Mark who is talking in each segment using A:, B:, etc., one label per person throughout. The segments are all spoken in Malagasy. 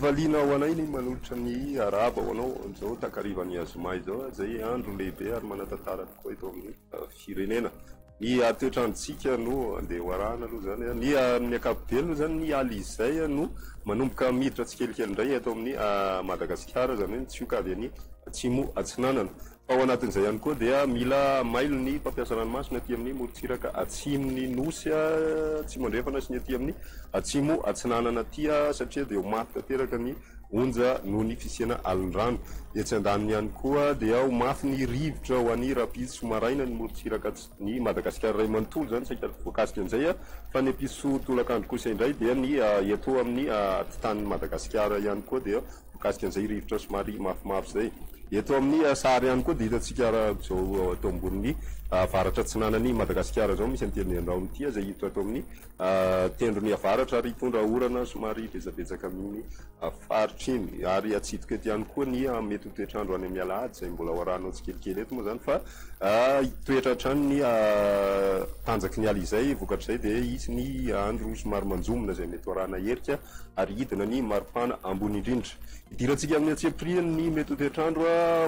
A: fivaliana ho anay ny manolotra ny araba ho anao zao takarivany azomay zao zay andro lehibe ary manatantara tokoa eto amin'ny firenena. Ny toetrandrotsika no andeha hoarahana aloha zany ny amin'ny ankapobeny aloha zany ny aly izay no manomboka miditra tsikelikely indray eto amin'ny Madagasikara zany hoe tsioka avy any atsimo atsinanana. Fa ao anatin'izay ihany koa dia mila mailo ny mpampiasa ranomasina aty amin'ny morontsiraka atsimon'ny nosy atsimo andrefana sy ny aty amin'ny atsimo atsinanana aty satria dia ho mafy tanteraka ny onja noho ny fisiana alondrano. Etsy andaniny ihany koa dia ho mafy ny rivotra ho an'ny rapiso maraina ny morontsiraka ny Madagasikara ray manontolo zany saika voakasika an'izay fa ny episo tolakandro kosa indray dia ny eto amin'ny titanin'ny Madagasikara ihany koa dia voakasika an'izay rivotra somary mafimafy zay. Eto amin'ny sary ihany koa dia hitantsika zao atao amboniny avaratra atsinanan'ny Madagasikara zao misy antendrony andraony ity zay hita atao amin'ny tendrony avaratra ary hitondra orana somary betsabetsaka amin'ny faritra iny ary atsitoka eto ihany koa ny mety ho toetrandro any amin'ny alahady zay mbola hoarahanao tsikelikely eto moa zany fa toetra hatrany ny tanjaky ny ala izay vokatr'izay dia isy ny andro somary manjomona zay mety hoarahana herika ary hidina ny maripana ambony indrindra. Idirantsika amin'ny atsepiriny ny mety ho toetrandro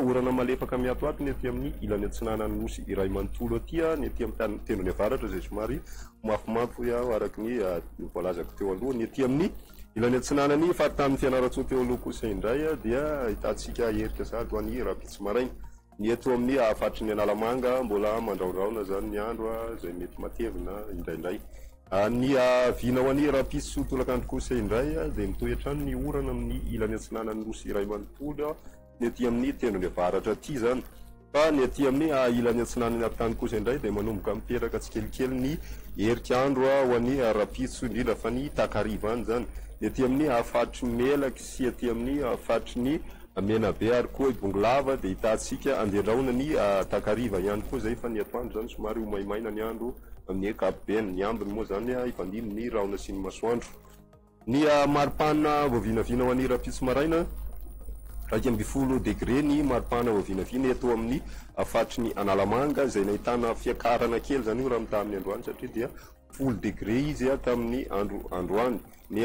A: orana malefaka miatoato ny aty amin'ny ilany atsinanany nosy iray manontolo aty ny aty amin'ny tendrony avaratra zay somary mafimafy araky ny voalazako teo aloha. Ny aty amin'ny ilany atsinanany faritanin'ny Fianarantsoa teo aloha kosa indray dia ahitantsika herika sady ho an'ny rapitso maraina. Ny eto amin'ny faritry ny Analamanga mbola mandraondraona zany ny andro zay mety matevina indraindray. Ny vina ho an'ny rapiso tolakandro kosa indray dia mitoetra ny orana amin'ny ilany atsinanany nosy iray manontolo ny aty amin'ny tendrony avaratra aty zany. Fa ny aty amin'ny ilany atsinanany ampitany kosa indray dia manomboka miteraka tsikelikely ny herik'andro ho an'ny rapiso indrindra fa ny takariva any zany. Ny aty amin'ny faritry melaky sy aty amin'ny faritry ny menabe ary koa ibongolava dia hitantsika andehandraona ny takariva ihany koa zay fa ny atoandro zany somary ho maimaina ny andro amin'ny ankapobeny. Ny ambiny moa zany hifandimby ny rahona sy ny masoandro. Ny maripana voavinavina ho an'ny rapitso maraina 20 degré ny maripana voavinavina eto amin'ny faritry ny Analamanga zay nahitana fiakarana kely zany io raha mitaha amin'ny androany satria dia 10 degré izy tamin'ny androany. Ny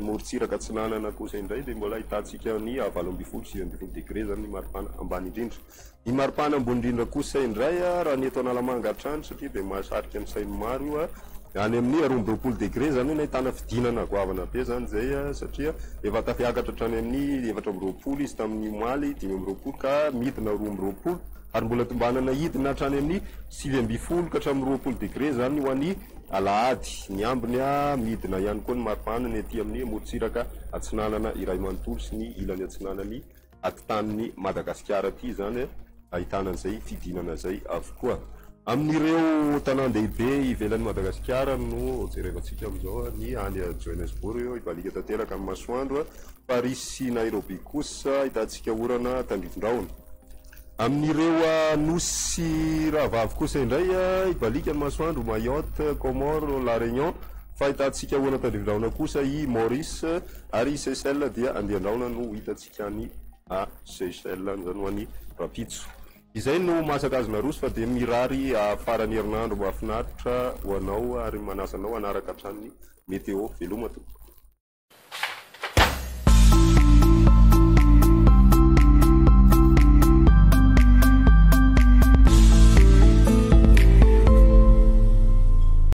A: morontsiraka atsinanana kosa indray dia mbola hitantsika ny 18 sy 20 degré zany ny maripana ambany indrindra. Ny maripana ambony indrindra kosa indray raha ny eto Analamanga hatrany satria dia mahasarika ny sainy maro io any amin'ny 20 degré zany hoe nahitana fidinana goavana be zany zay satria efa tafiakatra hatrany amin'ny 420 izy tamin'ny moaly 520 ka midina 20 ary mbola tombanana hidina hatrany amin'ny 9 ka hatramin'ny 20 degré zany ho an'ny alahady. Ny ambiny midina ihany koa ny maripana ny aty amin'ny morontsiraka atsinanana iray manontolo sy ny ilany atsinanany atitan'ny Madagasikara aty zany ahitana an'izay fidinana zay avokoa. Amin'ireo tanan-dehibe ivelan'ny Madagasikara no jerevantsika amin'izao ny any Johannesburg ibalika tanteraka amin'ny masoandro, Paris sy Nairobi kosa hitantsika orana tandrivindraona. Amin'ireo nosy rahavavy kosa indray ibalika ny masoandro Mayotte, Comores, La Réunion fa hitantsika orana tandrivindraona kosa i Maurice ary Seychelles dia andehandraona no hitantsika ny Seychelles zany ho an'ny rapitso. Izay no masaka azona roso fa dia mirary farany herinandro mahafinaritra ho anao ary manasanao hanaraka hatrany meteo veloma tompoko.